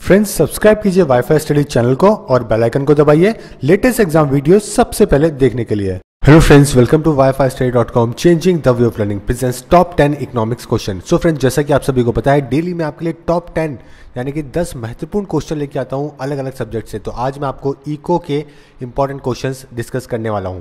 Friends subscribe कीजिए wifi study channel को और बेल आइकन को दबाइए लेटेस्ट एग्जाम वीडियो सबसे पहले देखने के लिए। Hello friends, welcome to wifistudy.com changing the way of learning presents top 10 economics question. So friends, जैसा कि आप सभी को पता है, डेली मैं आपके लिए टॉप 10 यानी कि 10 महत्वपूर्ण क्वेश्चन लेके आता हूं अलग अलग सब्जेक्ट से। तो आज मैं आपको इको के इंपॉर्टेंट क्वेश्चंस डिस्कस करने वाला हूं।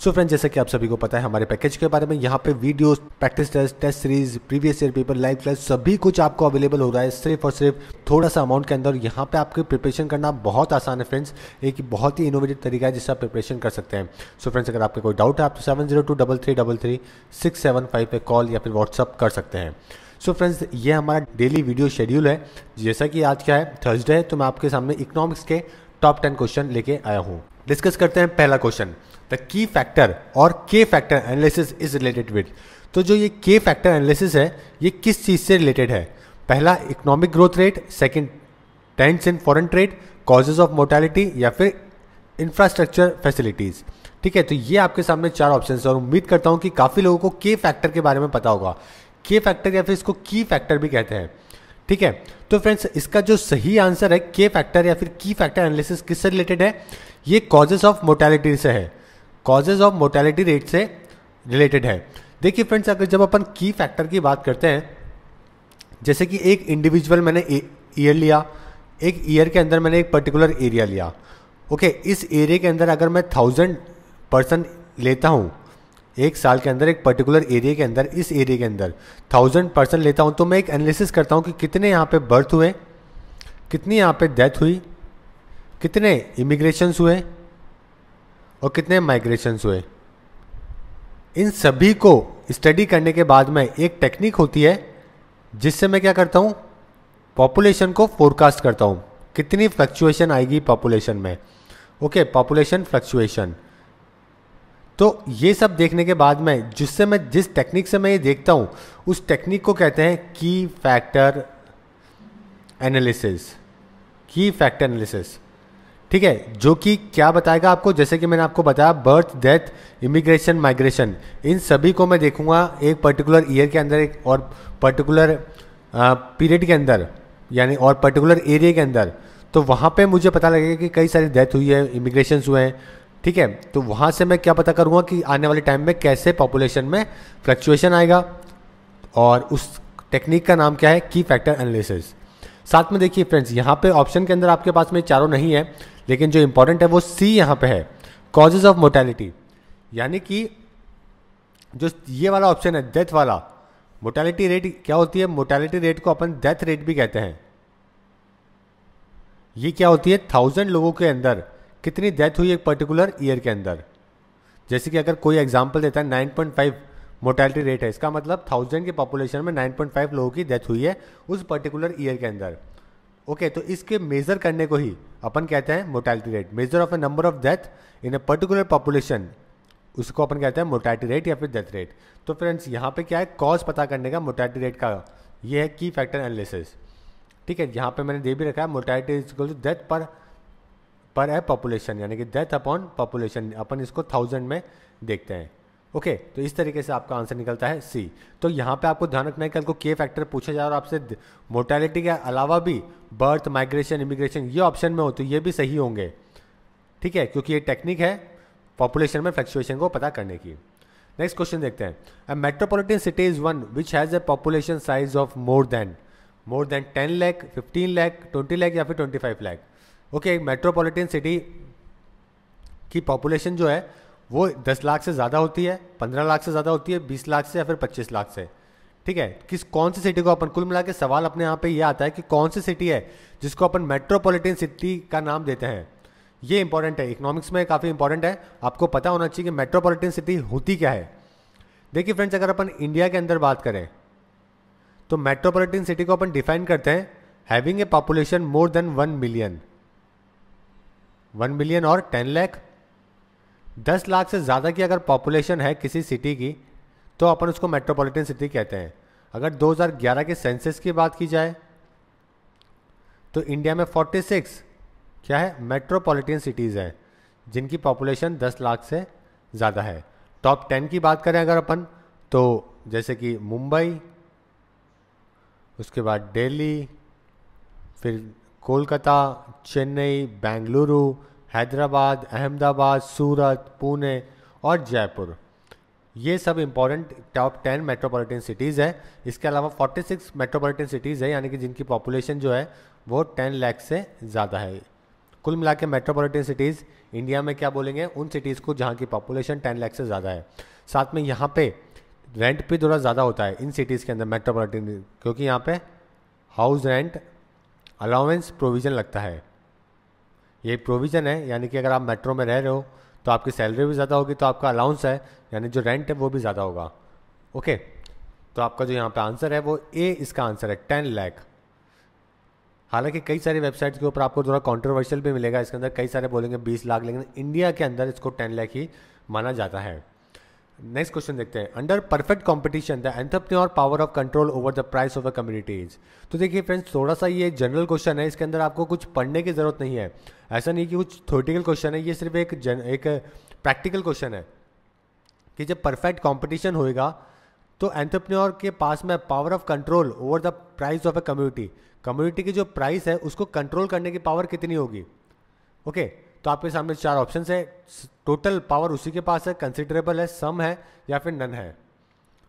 सो फ्रेंड्स, जैसा कि आप सभी को पता है हमारे पैकेज के बारे में, यहाँ पे videos, practice test, test series, previous year paper, live class सभी कुछ आपको अवेलेबल हो रहा है सिर्फ और सिर्फ थोड़ा सा अमाउंट के अंदर। यहाँ पे आपकी प्रिपरेशन करना बहुत आसान है फ्रेंड्स, एक बहुत ही इनोवेटिव तरीका है जिससे आप प्रिपरेशन कर सकते हैं। सो फ्रेंड्स, अगर आपको कोई डाउट है आप तो 7023333675 पे कॉल या फिर व्हाट्सअप कर सकते हैं। सो फ्रेंड्स, ये हमारा डेली वीडियो शेड्यूल है। जैसा कि आज क्या है, थर्सडे है, तो मैं आपके सामने इकोनॉमिक्स के टॉप 10 क्वेश्चन लेके आया हूँ। डिस्कस करते हैं पहला क्वेश्चन, द की फैक्टर और के factor analysis is related with. तो जो ये के फैक्टर एनालिसिस है, ये किस चीज से रिलेटेड है? पहला economic growth rate, second trends in foreign trade, causes of mortality या फिर इंफ्रास्ट्रक्चर फैसिलिटीज। ठीक है, तो ये आपके सामने चार ऑप्शन है और उम्मीद करता हूं कि काफी लोगों को के फैक्टर के बारे में पता होगा। के फैक्टर या फिर इसको की फैक्टर भी कहते हैं। ठीक है, तो फ्रेंड्स, इसका जो सही आंसर है के फैक्टर या फिर की फैक्टर एनालिसिस किससे रिलेटेड है? ये कॉजेज ऑफ मोर्टेलिटी से है, कॉजेज ऑफ मोर्टेलिटी रेट से रिलेटेड है। देखिए फ्रेंड्स, अगर जब अपन की फैक्टर की बात करते हैं, जैसे कि एक इंडिविजुअल मैंने ईयर लिया, एक ईयर के अंदर मैंने एक पर्टिकुलर एरिया लिया। ओके, इस एरिया के अंदर अगर मैं 1000 पर्सन लेता हूं, एक साल के अंदर एक पर्टिकुलर एरिया के अंदर, इस एरिया के अंदर 1000 पर्सन लेता हूं, तो मैं एक एनालिसिस करता हूं कि कितने यहाँ पे बर्थ हुए, कितनी यहाँ पे डेथ हुई, कितने इमिग्रेशंस हुए और कितने माइग्रेशंस हुए। इन सभी को स्टडी करने के बाद में एक टेक्निक होती है जिससे मैं क्या करता हूं, पॉपुलेशन को फोरकास्ट करता हूं, कितनी फ्लक्चुएशन आएगी पॉपुलेशन में। Okay, population fluctuation. तो ये सब देखने के बाद में जिस टेक्निक से मैं ये देखता हूं, उस टेक्निक को कहते हैं की फैक्टर एनालिसिस। की फैक्टर एनालिसिस, ठीक है, जो कि क्या बताएगा आपको, जैसे कि मैंने आपको बताया, बर्थ, डेथ, इमिग्रेशन, माइग्रेशन, इन सभी को मैं देखूंगा एक पर्टिकुलर ईयर के अंदर, एक और पर्टिकुलर पीरियड के अंदर, यानी और पर्टिकुलर एरिया के अंदर। तो वहां पे मुझे पता लगेगा कि कई सारी डेथ हुई है, इमिग्रेशन हुए हैं। ठीक है, तो वहां से मैं क्या पता करूंगा कि आने वाले टाइम में कैसे पॉपुलेशन में फ्लक्चुएशन आएगा, और उस टेक्निक का नाम क्या है, की फैक्टर एनालिसिस। साथ में देखिए फ्रेंड्स, यहाँ पे ऑप्शन के अंदर आपके पास में चारों नहीं है, लेकिन जो इंपॉर्टेंट है वो सी यहाँ पे है, कॉजेज ऑफ मोर्टेलिटी। यानी कि जो ये वाला ऑप्शन है, डेथ वाला, मोर्टेलिटी रेट क्या होती है? मोर्टेलिटी रेट को अपन डेथ रेट भी कहते हैं। ये क्या होती है? 1000 लोगों के अंदर कितनी डेथ हुई एक पर्टिकुलर ईयर के अंदर। जैसे कि अगर कोई एग्जांपल देता है, 9.5 मोर्टेलिटी रेट है, इसका मतलब 1000 की पॉपुलेशन में 9.5 लोगों की डेथ हुई है उस पर्टिकुलर ईयर के अंदर। ओके, तो इसके मेजर करने को ही अपन कहते हैं mortality rate. Measure of A number of death in a particular population, उसको अपन कहते हैं मोर्टेलिटी रेट या फिर डेथ रेट। तो फ्रेंड्स, यहाँ पे क्या है, कॉज पता करने का मोर्टेलिटी रेट का, ये है की फैक्टर एनालिसिस। ठीक है, यहाँ पे मैंने दे भी रखा है, mortality is equal to death पर है पॉपुलेशन, यानी कि डेथ अपॉन पॉपुलेशन, अपन इसको 1000 में देखते हैं। ओके, तो इस तरीके से आपका आंसर निकलता है सी। तो यहाँ पे आपको ध्यान रखना है, कल को के फैक्टर पूछा जाए और आपसे मोर्टेलिटी के अलावा भी बर्थ, माइग्रेशन, इमिग्रेशन ये ऑप्शन में हो, तो ये भी सही होंगे। ठीक है, क्योंकि ये टेक्निक है पॉपुलेशन में फ्लक्चुएशन को पता करने की। नेक्स्ट क्वेश्चन देखते हैं, अ metropolitan city is one which has a population size of more than 10 lakh, 15 lakh, 20 lakh या फिर 25 लाख। ओके, मेट्रोपॉलिटन सिटी की पॉपुलेशन जो है वो 10 लाख से ज़्यादा होती है, 15 लाख से ज़्यादा होती है, 20 लाख से या फिर 25 लाख से। ठीक है, कौन सी सिटी को अपन, कुल मिला के सवाल अपने यहाँ पे ये आता है कि कौन सी सिटी है जिसको अपन मेट्रोपॉलिटन सिटी का नाम देते हैं। ये इंपॉर्टेंट है, इकोनॉमिक्स में काफ़ी इंपॉर्टेंट है, आपको पता होना चाहिए कि मेट्रोपॉलिटन सिटी होती क्या है। देखिए फ्रेंड्स, अगर अपन इंडिया के अंदर बात करें तो मेट्रोपॉलिटन सिटी को अपन डिफाइन करते हैं having a population more than 1 million, 1 million और 10 लाख। 10 लाख से ज़्यादा की अगर पॉपुलेशन है किसी सिटी की, तो अपन उसको मेट्रोपॉलिटन सिटी कहते हैं। अगर 2011 के सेंसस की बात की जाए तो इंडिया में 46 क्या है, मेट्रोपॉलिटन सिटीज़ हैं जिनकी पॉपुलेशन 10 लाख से ज़्यादा है। टॉप 10 की बात करें अगर अपन, तो जैसे कि मुंबई, उसके बाद दिल्ली, फिर कोलकाता, चेन्नई, बेंगलुरु, हैदराबाद, अहमदाबाद, सूरत, पुणे और जयपुर। ये सब इंपॉर्टेंट टॉप 10 मेट्रोपॉलिटन सिटीज़ है। इसके अलावा 46 मेट्रोपॉलिटन सिटीज़ है, यानी कि जिनकी पॉपुलेशन जो है वो 10 लाख से ज़्यादा है। कुल मिला के मेट्रोपॉलिटन सिटीज़ इंडिया में क्या बोलेंगे, उन सिटीज़ को जहाँ की पॉपुलेशन 10 लाख से ज़्यादा है। साथ में यहाँ पे रेंट भी थोड़ा ज़्यादा होता है इन सिटीज़ के अंदर मेट्रोपॉलिटन, क्योंकि यहाँ पे हाउस रेंट अलाउंस प्रोविज़न लगता है। ये प्रोविज़न है, यानी कि अगर आप मेट्रो में रह रहे हो तो आपकी सैलरी भी ज़्यादा होगी, तो आपका अलाउंस है यानी जो रेंट है वो भी ज़्यादा होगा। ओके, तो आपका जो यहाँ पे आंसर है वो ए इसका आंसर है, 10 लाख। हालांकि कई सारी वेबसाइट्स के ऊपर आपको थोड़ा कंट्रोवर्शियल भी मिलेगा, इसके अंदर कई सारे बोलेंगे 20 लाख, लेकिन इंडिया के अंदर इसको 10 लाख ही माना जाता है। नेक्स्ट क्वेश्चन देखते हैं। Under perfect competition the entrepreneur power of control over the price of a community is. तो देखिए फ्रेंड्स, थोड़ा सा ये जनरल क्वेश्चन है, इसके अंदर आपको कुछ पढ़ने की जरूरत नहीं है। ऐसा नहीं कि कुछ थ्योरेटिकल क्वेश्चन है, ये सिर्फ एक प्रैक्टिकल क्वेश्चन है कि जब परफेक्ट कंपटीशन होएगा तो एंटरप्रेन्योर के पास में power of control over the price of a community, community की जो प्राइस है उसको कंट्रोल करने की पावर कितनी होगी। ओके, तो आपके सामने 4 ऑप्शंस है। टोटल पावर उसी के पास है, कंसिडरेबल है, सम है या फिर नन है।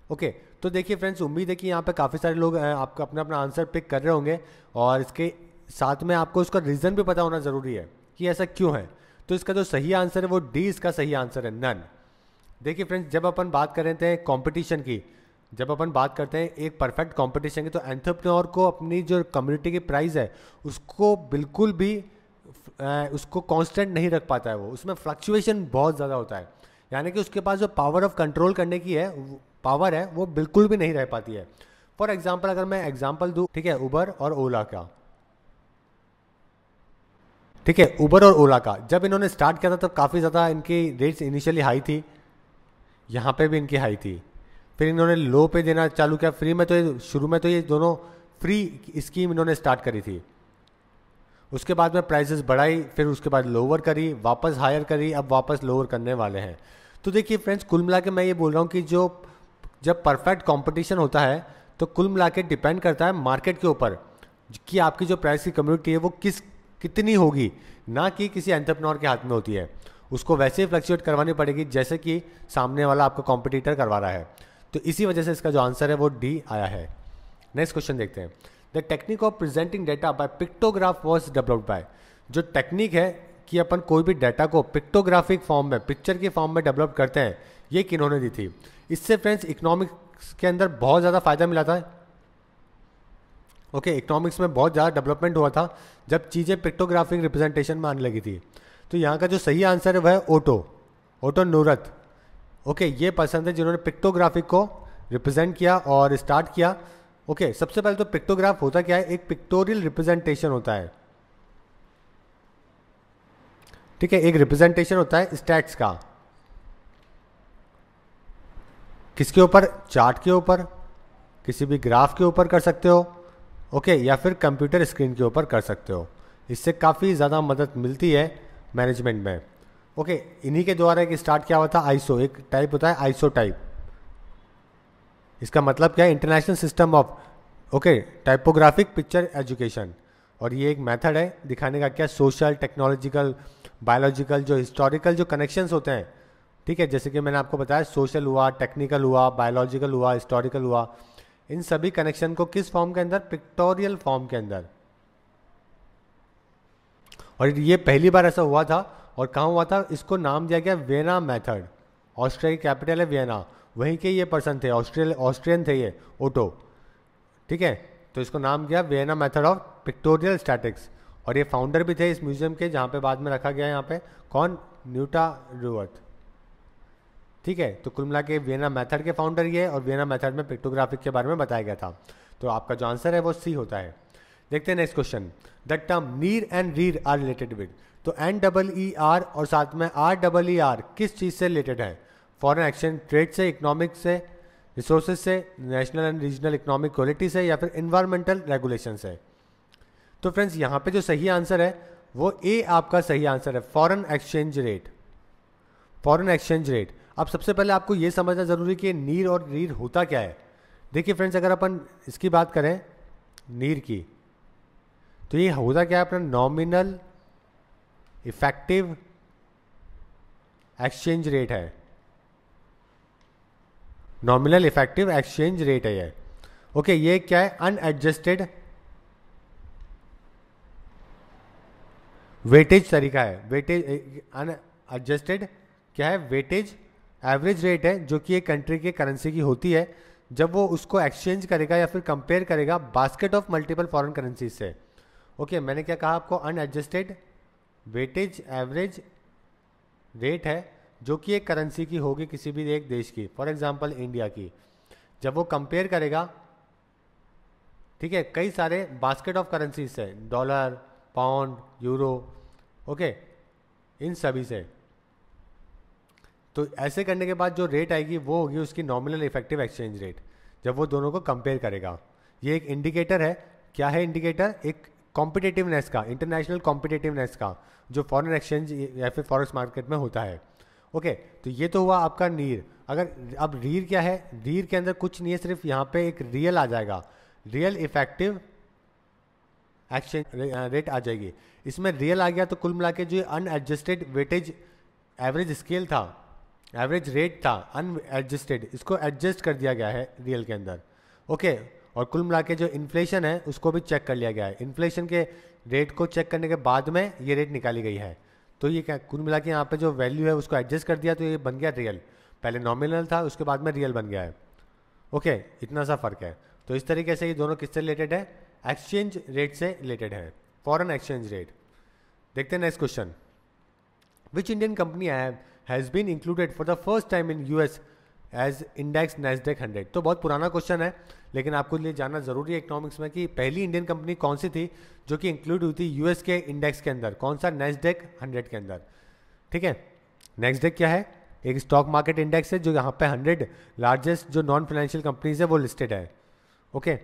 ओके, तो देखिए फ्रेंड्स, उम्मीद है कि यहाँ पे काफ़ी सारे लोग आपका अपना अपना आंसर पिक कर रहे होंगे, और इसके साथ में आपको उसका रीज़न भी पता होना ज़रूरी है कि ऐसा क्यों है। तो इसका जो सही आंसर है वो डी इसका सही आंसर है, नन। देखिए फ्रेंड्स, जब अपन बात कर रहे थे कंपटीशन की, जब अपन बात करते हैं एक परफेक्ट कंपटीशन की, तो एंटरप्रेन्योर को अपनी जो कम्युनिटी की प्राइस है उसको बिल्कुल भी उसको कांस्टेंट नहीं रख पाता है, वो उसमें फ्लक्चुएशन बहुत ज़्यादा होता है, यानी कि उसके पास जो पावर ऑफ कंट्रोल करने की है पावर है वो बिल्कुल भी नहीं रह पाती है। फॉर एग्जांपल अगर मैं एग्जांपल दूं, ठीक है, उबर और ओला का, ठीक है, उबर और ओला का जब इन्होंने स्टार्ट किया था तब काफ़ी ज़्यादा इनकी रेट्स इनिशियली हाई थी, यहाँ पे भी इनकी हाई थी, फिर इन्होंने लो पे देना चालू किया, फ्री में तो ये शुरू में तो ये दोनों फ्री स्कीम इन्होंने स्टार्ट करी थी, उसके बाद में प्राइसेस बढ़ाई, फिर उसके बाद लोअर करी, वापस हायर करी, अब वापस लोअर करने वाले हैं। तो देखिए फ्रेंड्स, कुल मिला के मैं ये बोल रहा हूँ कि जब परफेक्ट कंपटीशन होता है तो कुल मिला के डिपेंड करता है मार्केट के ऊपर कि आपकी जो प्राइस की कम्युनिटी है वो कितनी होगी, ना कि किसी एंटरप्रेन्योर के हाथ में होती है। उसको वैसे ही फ्लक्चुएट करवानी पड़ेगी जैसे कि सामने वाला आपका कॉम्पिटिटर करवा रहा है। तो इसी वजह से इसका जो आंसर है वो डी आया है। नेक्स्ट क्वेश्चन देखते हैं। The technique of presenting data bye pictograph was developed by. जो टेक्निक है कि अपन कोई भी डाटा को पिक्टोग्राफिक फॉर्म में, पिक्चर के फॉर्म में डेवलप करते हैं, ये किन्होंने दी थी। इससे फ्रेंड्स इकोनॉमिक्स के अंदर बहुत ज़्यादा फायदा मिला था। ओके, इकोनॉमिक्स में बहुत ज़्यादा डेवलपमेंट हुआ था जब चीज़ें पिक्टोग्राफिक रिप्रेजेंटेशन में आने लगी थी। तो यहाँ का जो सही आंसर है वह है ओटो नूरत। ओके, ये पर्सन थे जिन्होंने पिक्टोग्राफिक को रिप्रेजेंट किया और स्टार्ट किया। ओके, सबसे पहले तो पिक्टोग्राफ होता क्या है, एक पिक्टोरियल रिप्रेजेंटेशन होता है, ठीक है, एक रिप्रेजेंटेशन होता है स्टैट्स का, किसके ऊपर, चार्ट के ऊपर, किसी भी ग्राफ के ऊपर कर सकते हो, ओके, या फिर कंप्यूटर स्क्रीन के ऊपर कर सकते हो। इससे काफ़ी ज़्यादा मदद मिलती है मैनेजमेंट में। ओके, इन्हीं के द्वारा एक स्टार्ट किया हुआ था आईसो, एक टाइप होता है आईसो टाइप। इसका मतलब क्या है, international system of typographic picture education. और ये एक मेथड है दिखाने का क्या, सोशल, टेक्नोलॉजिकल, बायोलॉजिकल, जो हिस्टोरिकल जो कनेक्शंस होते हैं, ठीक है, जैसे कि मैंने आपको बताया सोशल हुआ, टेक्निकल हुआ, बायोलॉजिकल हुआ, हिस्टोरिकल हुआ, इन सभी कनेक्शन को किस फॉर्म के अंदर, पिक्टोरियल फॉर्म के अंदर। और ये पहली बार ऐसा हुआ था, और कहाँ हुआ था, इसको नाम दिया गया वियना मेथड। ऑस्ट्रिया की कैपिटल है वियना, वहीं के ये पर्सन थे, ऑस्ट्रियन थे ये, ओटो, ठीक है, तो इसको नाम दिया Vienna method of pictorial statics. और ये फाउंडर भी थे इस म्यूजियम के, जहाँ पे बाद में रखा गया, यहाँ पे कौन, न्यूटा रुअर्थ, ठीक है। तो कुल मिला के वियना मेथड के फाउंडर ये, और वियना मेथड में पिक्टोग्राफिक के बारे में बताया गया था। तो आपका जो आंसर है वो सी होता है। देखते हैं नेक्स्ट क्वेश्चन। द टर्म नीर एंड रीर आर रिलेटेड विद। तो NEER और साथ में REER किस चीज़ से रिलेटेड है, फॉरेन एक्सचेंज ट्रेड से, इकोनॉमिक्स से, रिसोर्सेज से, national and regional economic quality से, या फिर इन्वायरमेंटल रेगुलेशन से। तो फ्रेंड्स यहाँ पे जो सही आंसर है वो ए आपका सही आंसर है, foreign exchange rate. Foreign exchange rate. अब सबसे पहले आपको ये समझना जरूरी कि नीर और रीर होता क्या है। देखिए फ्रेंड्स, अगर अपन इसकी बात करें नीर की, तो ये होता क्या है अपना नॉमिनल इफेक्टिव एक्सचेंज रेट है, नॉमिनल इफेक्टिव एक्सचेंज रेट है ये। ओके, ये क्या है? अनएडजस्टेड वेटेज तरीका है। वेटेज अनएडजस्टेड क्या है? वेटेज एवरेज रेट है जो कि एक कंट्री के करेंसी की होती है जब वो उसको एक्सचेंज करेगा या फिर कंपेयर करेगा basket of multiple foreign currencies से। ओके, मैंने क्या कहा आपको? अनएडजस्टेड वेटेज एवरेज रेट है जो कि एक करेंसी की होगी किसी भी एक देश की, फॉर एग्जांपल इंडिया की। जब वो कंपेयर करेगा, ठीक है, कई सारे बास्केट ऑफ करेंसीज से, डॉलर, पाउंड, यूरो, ओके, इन सभी से, तो ऐसे करने के बाद जो रेट आएगी वो होगी उसकी नॉमिनल इफेक्टिव एक्सचेंज रेट, जब वो दोनों को कंपेयर करेगा। ये एक इंडिकेटर है। क्या है इंडिकेटर? एक कॉम्पिटिटिवनेस का, इंटरनेशनल कॉम्पिटिटिवनेस का, जो फॉरेन एक्सचेंज या फिर फॉरेक्स मार्केट में होता है। ओके, तो ये तो हुआ आपका नीर। अगर अब रीर क्या है? रीर के अंदर कुछ नहीं है, सिर्फ यहाँ पे एक रियल आ जाएगा, रियल इफेक्टिव एक्सचेंज रेट आ जाएगी। इसमें रियल आ गया तो कुल मिला के जो अनएडजस्टेड वेटेज एवरेज स्केल था, एवरेज रेट था अनएडजस्टेड, इसको एडजस्ट कर दिया गया है रियल के अंदर। ओके, और कुल मिला के जो इन्फ्लेशन है उसको भी चेक कर लिया गया है। इन्फ्लेशन के रेट को चेक करने के बाद में ये रेट निकाली गई है। तो ये क्या, कुल मिला के यहाँ पे जो वैल्यू है उसको एडजस्ट कर दिया तो ये बन गया रियल। पहले नॉमिनल था, उसके बाद में रियल बन गया है। ओके, इतना सा फर्क है। तो इस तरीके से ये दोनों किससे रिलेटेड है? एक्सचेंज रेट से रिलेटेड है, फॉरेन एक्सचेंज रेट। देखते हैं next question. Which Indian company has been included for the first time in US as index NASDAQ 100? तो बहुत पुराना क्वेश्चन है, लेकिन आपको लिए जानना जरूरी है इकोनॉमिक्स में कि पहली इंडियन कंपनी कौन सी थी जो कि इंक्लूड हुई थी यूएस के इंडेक्स के अंदर। कौन सा? नैस्डैक 100 के अंदर। ठीक है, नैस्डैक क्या है? एक स्टॉक मार्केट इंडेक्स है जो यहाँ पे 100 लार्जेस्ट जो नॉन फाइनेंशियल कंपनीज है वो लिस्टेड है। ओके,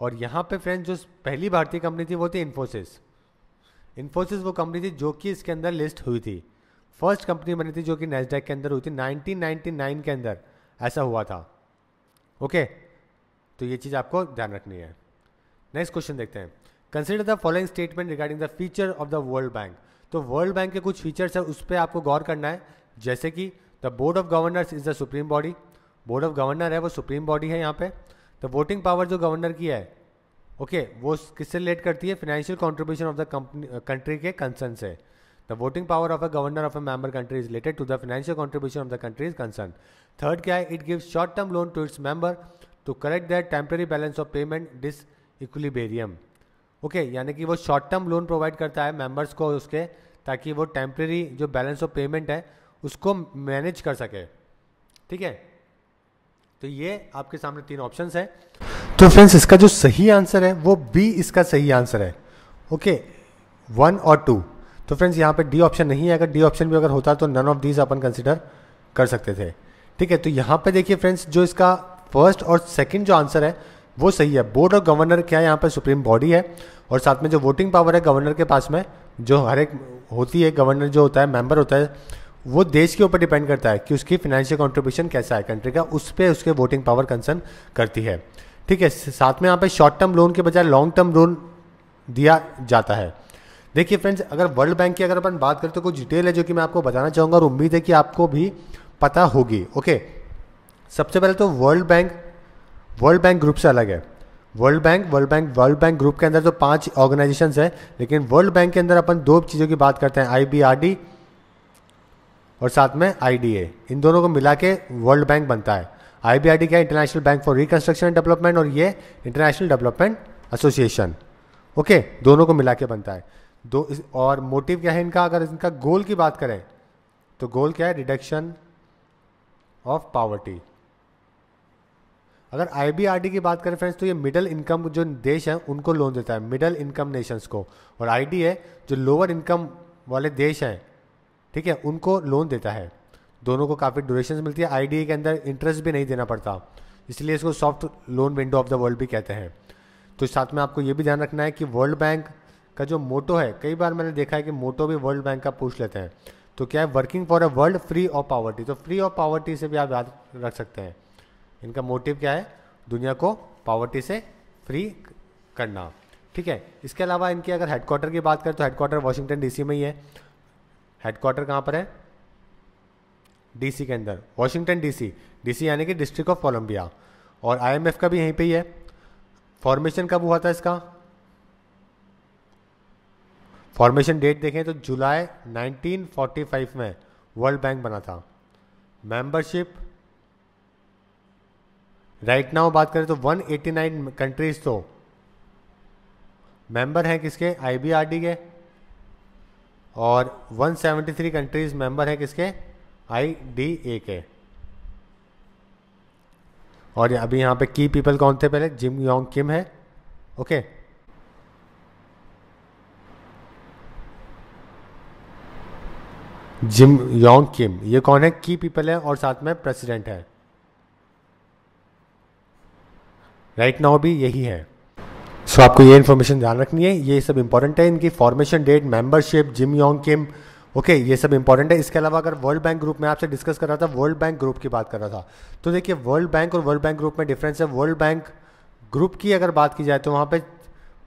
और यहाँ पे फ्रेंड्स जो पहली भारतीय कंपनी थी वो थी इन्फोसिस। इन्फोसिस वो कंपनी थी जो कि इसके अंदर लिस्ट हुई थी। फर्स्ट कंपनी बनी थी जो कि नैस्डैक के अंदर हुई थी 1999 के अंदर, ऐसा हुआ था। ओके, तो ये चीज़ आपको ध्यान रखनी है। नेक्स्ट क्वेश्चन देखते हैं। Consider the following statement regarding the feature of the world bank. तो वर्ल्ड बैंक के कुछ फीचर्स है, उस पर आपको गौर करना है। जैसे कि the board of governors is the supreme body. Board of governor है वो सुप्रीम बॉडी है यहाँ पे। द वोटिंग पावर जो गवर्नर की है, ओके, वो किससे रिलेट करती है? Financial contribution of the country के कंसर्न से। The voting power of a governor of a member country is related to the financial contribution of the countries concern. Third क्या है? It gives short term loan to its member to correct that temporary balance of payment disequilibrium. Okay, यानी कि वो short term loan provide करता है members को उसके, ताकि वो टेम्पररी जो बैलेंस ऑफ पेमेंट है उसको मैनेज कर सके। ठीक है, तो ये आपके सामने तीन ऑप्शंस है। तो फ्रेंड्स इसका जो सही आंसर है वो बी इसका सही आंसर है। ओके, 1 और 2। तो फ्रेंड्स यहाँ पे डी ऑप्शन नहीं है। अगर डी ऑप्शन भी अगर होता तो नन ऑफ दीज अपन कंसिडर कर सकते थे। ठीक है, तो यहाँ पे देखिए फ्रेंड्स जो इसका फर्स्ट और सेकंड जो आंसर है वो सही है। बोर्ड ऑफ गवर्नर क्या है? यहाँ पे सुप्रीम बॉडी है, और साथ में जो वोटिंग पावर है गवर्नर के पास में, जो हर एक होती है, गवर्नर जो होता है, मेंबर होता है, वो देश के ऊपर डिपेंड करता है कि उसकी फाइनेंशियल कंट्रीब्यूशन कैसा है कंट्री का, उस पर उसके वोटिंग पावर कंसर्न करती है। ठीक है, साथ में यहाँ पे शॉर्ट टर्म लोन के बजाय लॉन्ग टर्म लोन दिया जाता है। देखिए फ्रेंड्स, अगर वर्ल्ड बैंक की अगर अपन बात करें तो कुछ डिटेल है जो कि मैं आपको बताना चाहूँगा और उम्मीद है कि आपको भी पता होगी। ओके, सबसे पहले तो वर्ल्ड बैंक ग्रुप से अलग है। वर्ल्ड बैंक ग्रुप के अंदर तो 5 ऑर्गेनाइजेशंस है, लेकिन वर्ल्ड बैंक के अंदर अपन 2 चीज़ों की बात करते हैं, IBRD और साथ में IDA। इन दोनों को मिला के वर्ल्ड बैंक बनता है। IBRD क्या है? International bank for reconstruction and development, और ये इंटरनेशनल डेवलपमेंट एसोसिएशन। ओके, दोनों को मिला के बनता है। और मोटिव क्या है इनका? अगर इनका गोल की बात करें तो गोल क्या है? Reduction of poverty. अगर IBRD की बात करें फ्रेंड्स तो ये मिडिल इनकम जो देश हैं उनको लोन देता है, मिडिल इनकम नेशंस को, और IDA जो लोअर इनकम वाले देश हैं, ठीक है, उनको लोन देता है। दोनों को काफ़ी ड्यूरेशन मिलती है। IDA के अंदर इंटरेस्ट भी नहीं देना पड़ता, इसलिए इसको soft loan window of the world भी कहते हैं। तो साथ में आपको ये भी ध्यान रखना है कि वर्ल्ड बैंक का जो मोटो है, कई बार मैंने देखा है कि मोटो भी वर्ल्ड बैंक का पूछ लेते हैं, तो क्या है? Working for a world free of poverty. तो फ्री ऑफ पॉवर्टी से भी आप याद रख सकते हैं। इनका मोटिव क्या है? दुनिया को पॉवर्टी से फ्री करना। ठीक है। इसके अलावा इनके अगर हेडक्वार्टर की बात करें तो हेडक्वार्टर वाशिंगटन डीसी में ही है। हेडक्वार्टर कहाँ पर है? डीसी के अंदर, वाशिंगटन डीसी, डीसी यानी कि डिस्ट्रिक्ट ऑफ कोलंबिया। और आईएमएफ का भी यहीं पे ही है। फॉर्मेशन कब हुआ था इसका? फॉर्मेशन डेट देखें तो जुलाई 1945 में वर्ल्ड बैंक बना था। मेंबरशिप राइट नाउ बात करें तो 189 कंट्रीज तो मेंबर हैं किसके? आईबीआरडी के। और 173 कंट्रीज मेंबर हैं किसके? आईडीए के। और अभी यहाँ पे की पीपल कौन थे पहले? जिम योंग किम है। ओके, जिम योंग किम ये कौन है? की पीपल है और साथ में प्रेसिडेंट है। राइट नाउ भी यही है। सो आपको ये इन्फॉर्मेशन ध्यान रखनी है, ये सब इंपॉर्टेंट है। इनकी formation date, membership, Jim Yong Kim, okay, ये सब इंपॉर्टेंट है। इसके अलावा अगर वर्ल्ड बैंक ग्रुप में आपसे डिस्कस कर रहा था, वर्ल्ड बैंक ग्रुप की बात कर रहा था, तो देखिए वर्ल्ड बैंक और वर्ल्ड बैंक ग्रुप में डिफरेंस है। वर्ल्ड बैंक ग्रुप की अगर बात की जाए तो वहाँ पे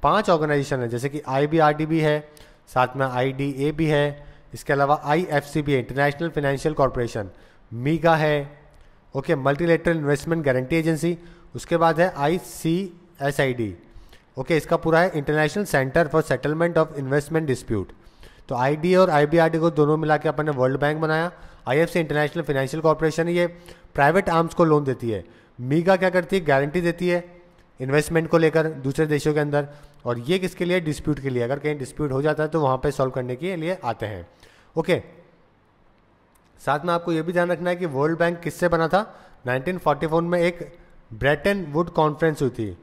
5 ऑर्गेनाइजेशन है, जैसे कि आईबीआरडी भी है, साथ में आईडीए भी है, इसके अलावा आईएफसी भी है, इंटरनेशनल फाइनेंशियल कॉर्पोरेशन, मीगा है, okay, multilateral investment guarantee agency, उसके बाद है आईसीएसआईडी, ओके, इसका पूरा है international centre for settlement of investment dispute. तो आईडी और आईबीआरडी को दोनों मिला के अपन ने वर्ल्ड बैंक बनाया। आईएफसी इंटरनेशनल फाइनेंशियल कॉर्पोरेशन ये प्राइवेट आर्म्स को लोन देती है। मीगा क्या करती है? गारंटी देती है इन्वेस्टमेंट को लेकर दूसरे देशों के अंदर। और ये किसके लिए? डिस्प्यूट के लिए। अगर कहीं डिस्प्यूट हो जाता है तो वहाँ पे सॉल्व करने के लिए आते हैं। ओके, साथ में आपको ये भी ध्यान रखना है कि वर्ल्ड बैंक किससे बना था? 1944 में एक ब्रेटन वुड कॉन्फ्रेंस हुई थी,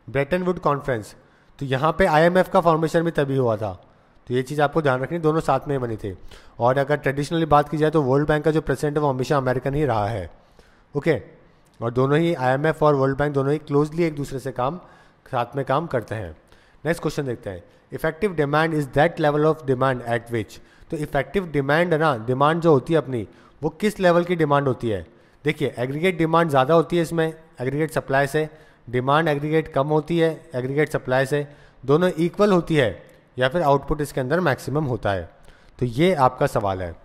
ब्रेटन वुड कॉन्फ्रेंस। तो यहाँ पे आईएमएफ का फॉर्मेशन भी तभी हुआ था। तो ये चीज़ आपको ध्यान रखनी, दोनों साथ में बनी थी। और अगर ट्रेडिशनली बात की जाए तो वर्ल्ड बैंक का जो प्रेसिडेंट है वो हमेशा अमेरिकन ही रहा है। ओके, और दोनों ही आईएमएफ और वर्ल्ड बैंक दोनों ही क्लोजली एक दूसरे से साथ में काम करते हैं। नेक्स्ट क्वेश्चन देखते हैं। Effective demand is that level of demand eight विच। तो इफेक्टिव डिमांड है ना, डिमांड जो होती है अपनी, वो किस लेवल की डिमांड होती है? देखिए, एग्रीगेट डिमांड ज़्यादा होती है इसमें एग्रीगेट सप्लाई से, डिमांड एग्रीगेट कम होती है एग्रीगेट सप्लाई से, दोनों इक्वल होती है, या फिर आउटपुट इसके अंदर मैक्सिमम होता है। तो ये आपका सवाल है।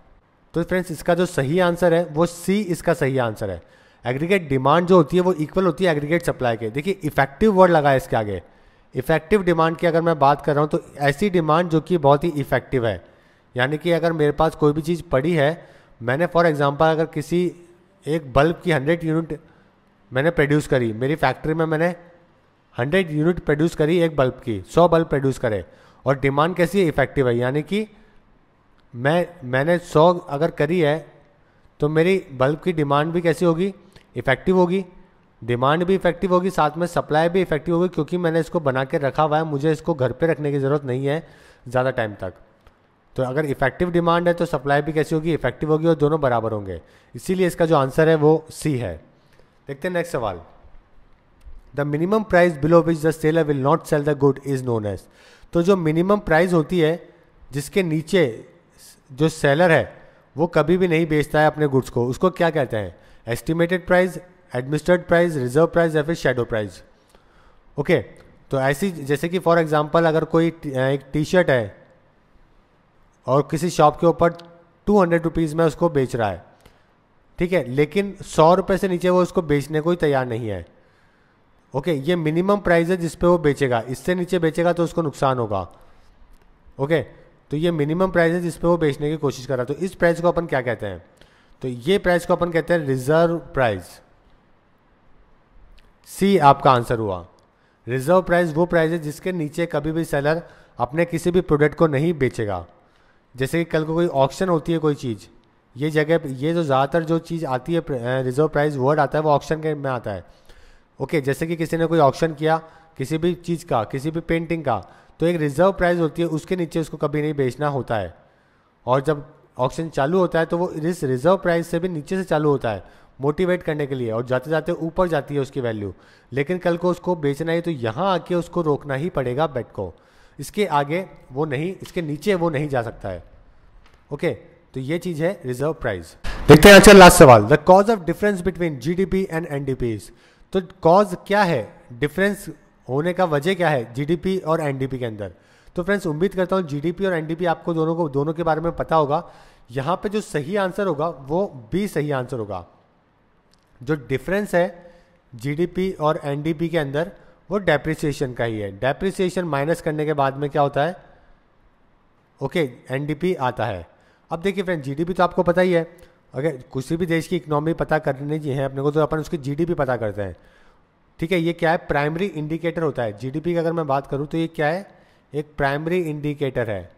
तो फ्रेंड्स इसका जो सही आंसर है वो सी इसका सही आंसर है। एग्रीगेट डिमांड जो होती है वो इक्वल होती है एग्रीगेट सप्लाई के। देखिए इफेक्टिव वर्ड लगा है इसके आगे। इफेक्टिव डिमांड की अगर मैं बात कर रहा हूँ तो ऐसी डिमांड जो कि बहुत ही इफेक्टिव है, यानी कि अगर मेरे पास कोई भी चीज़ पड़ी है, मैंने फॉर एग्जांपल अगर किसी एक बल्ब की 100 यूनिट मैंने प्रोड्यूस करी, मेरी फैक्ट्री में मैंने 100 यूनिट प्रोड्यूस करी एक बल्ब की, 100 बल्ब प्रोड्यूस करे, और डिमांड कैसी है? इफेक्टिव है। यानी कि मैंने 100 अगर करी है तो मेरी बल्ब की डिमांड भी कैसी होगी? इफेक्टिव होगी। डिमांड भी इफेक्टिव होगी, साथ में सप्लाई भी इफेक्टिव होगी, क्योंकि मैंने इसको बना के रखा हुआ है, मुझे इसको घर पे रखने की ज़रूरत नहीं है ज़्यादा टाइम तक। तो अगर इफेक्टिव डिमांड है तो सप्लाई भी कैसी होगी? इफेक्टिव होगी, और दोनों बराबर होंगे। इसीलिए इसका जो आंसर है वो सी है। देखते हैं नेक्स्ट सवाल। The minimum price below which the seller will not sell the good is known as. तो जो मिनिमम प्राइस होती है जिसके नीचे जो सेलर है वो कभी भी नहीं बेचता है अपने गुड्स को, उसको क्या कहते हैं? Estimated price, administrated price, reserve price, या फिर शेडो प्राइस। ओके, तो ऐसी जैसे कि फॉर एग्जांपल अगर कोई एक टी शर्ट है और किसी शॉप के ऊपर 200 रुपीज़ में उसको बेच रहा है, ठीक है, लेकिन 100 रुपये से नीचे वो उसको बेचने को ही तैयार नहीं है। ओके, ये मिनिमम प्राइस है जिस पे वो बेचेगा, इससे नीचे बेचेगा तो उसको नुकसान होगा। ओके, तो ये मिनिमम प्राइस है जिस पे वो बेचने की कोशिश कर रहा है। तो इस प्राइस को अपन क्या कहते हैं? तो ये प्राइस को अपन कहते हैं रिजर्व प्राइस। सी आपका आंसर हुआ। रिजर्व प्राइस वो प्राइस है जिसके नीचे कभी भी सेलर अपने किसी भी प्रोडक्ट को नहीं बेचेगा। जैसे कि कल को कोई ऑक्शन होती है कोई चीज़, ये जगह ये जो ज़्यादातर जो चीज़ आती है रिजर्व प्राइस वर्ड आता है वो ऑक्शन के में आता है। ओके, जैसे कि किसी ने कोई ऑक्शन किया किसी भी चीज़ का, किसी भी पेंटिंग का, तो एक रिजर्व प्राइस होती है, उसके नीचे उसको कभी नहीं बेचना होता है। और जब ऑक्शन चालू होता है तो वो इस रिजर्व प्राइस से भी नीचे से चालू होता है मोटिवेट करने के लिए, और जाते जाते ऊपर जाती है उसकी वैल्यू। लेकिन कल को उसको बेचना है तो यहाँ आके उसको रोकना ही पड़ेगा बेट को, इसके आगे वो नहीं, इसके नीचे वो नहीं जा सकता है। ओके, तो ये चीज़ है रिजर्व प्राइस। देखते हैं अच्छा लास्ट सवाल। The cause of difference between GDP and NDP. तो कॉज क्या है डिफरेंस होने का वजह क्या है जीडीपी और एनडीपी के अंदर। तो फ्रेंड्स उम्मीद करता हूँ जीडीपी और एनडीपी आपको दोनों के बारे में पता होगा। यहाँ पे जो सही आंसर होगा वो बी सही आंसर होगा। जो डिफरेंस है जीडीपी और एनडीपी के अंदर वो डेप्रिसिएशन का ही है। डेप्रिसिएशन माइनस करने के बाद में क्या होता है, ओके, एनडीपी आता है। अब देखिए फ्रेंड, जीडीपी तो आपको पता ही है, अगर किसी भी देश की इकोनॉमी पता करनी है अपने को तो अपन उसकी जीडीपी पता करते हैं, ठीक है। ये क्या है, प्राइमरी इंडिकेटर होता है। जीडीपी की अगर मैं बात करूं तो ये क्या है, एक प्राइमरी इंडिकेटर है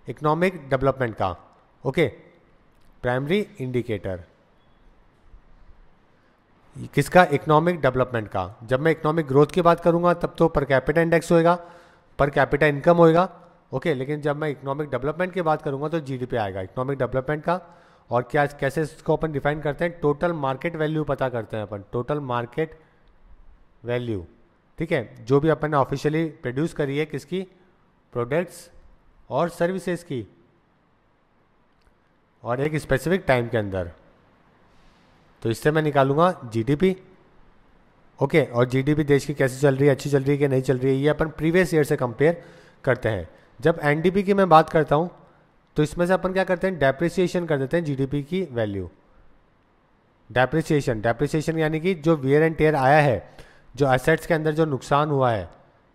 इकोनॉमिक डेवलपमेंट का, ओके। प्राइमरी इंडिकेटर किसका, इकोनॉमिक डेवलपमेंट का। जब मैं इकोनॉमिक ग्रोथ की बात करूंगा तब तो पर कैपिटा इंडेक्स होएगा, पर कैपिटा इनकम होएगा, ओके। लेकिन जब मैं इकोनॉमिक डेवलपमेंट की बात करूंगा तो जीडीपी आएगा इकोनॉमिक डेवलपमेंट का। और क्या कैसे इसको अपन डिफाइन करते हैं, टोटल मार्केट वैल्यू पता करते हैं अपन, टोटल मार्केट वैल्यू, ठीक है, जो भी अपन ने ऑफिशियली प्रोड्यूस करी है किसकी, प्रोडक्ट्स और सर्विसेज की, और एक स्पेसिफिक टाइम के अंदर। तो इससे मैं निकालूंगा जीडीपी, ओके। और जीडीपी देश की कैसे चल रही है, अच्छी चल रही है कि नहीं चल रही है, ये अपन प्रीवियस ईयर से कंपेयर करते हैं। जब एनडीपी की मैं बात करता हूं तो इसमें से अपन क्या करते हैं, डेप्रिसिएशन कर देते हैं जीडीपी की वैल्यू। डेप्रिसिएशन यानी कि जो वियर एंड टेयर आया है, जो एसेट्स के अंदर जो नुकसान हुआ है,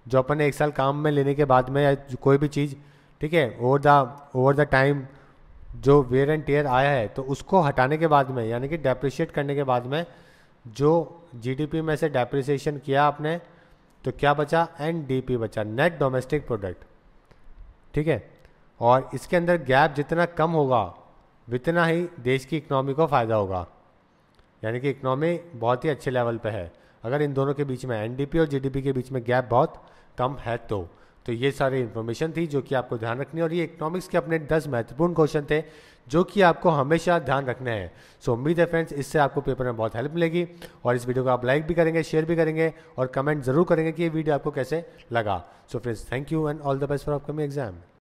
जो अपन ने एक साल काम में लेने के बाद में या कोई भी चीज़, ठीक है, ओवर द टाइम जो वेयर एंड टेयर आया है, तो उसको हटाने के बाद में यानी कि डेप्रिशिएट करने के बाद में जो जीडीपी में से डेप्रिसिएशन किया आपने तो क्या बचा, एनडीपी बचा, नेट डोमेस्टिक प्रोडक्ट, ठीक है। और इसके अंदर गैप जितना कम होगा उतना ही देश की इकोनॉमी को फ़ायदा होगा, यानी कि इकोनॉमी बहुत ही अच्छे लेवल पे है अगर इन दोनों के बीच में, एनडीपी और जीडीपी के बीच में गैप बहुत कम है। तो ये सारी इन्फॉर्मेशन थी जो कि आपको ध्यान रखनी है, और ये इकोनॉमिक्स के अपने 10 महत्वपूर्ण क्वेश्चन थे जो कि आपको हमेशा ध्यान रखने हैं। सो उम्मीद है फ्रेंड्स इससे आपको पेपर में बहुत हेल्प मिलेगी, और इस वीडियो को आप लाइक भी करेंगे, शेयर भी करेंगे और कमेंट जरूर करेंगे कि ये वीडियो आपको कैसे लगा। So friends thank you and all the best for upcoming exam.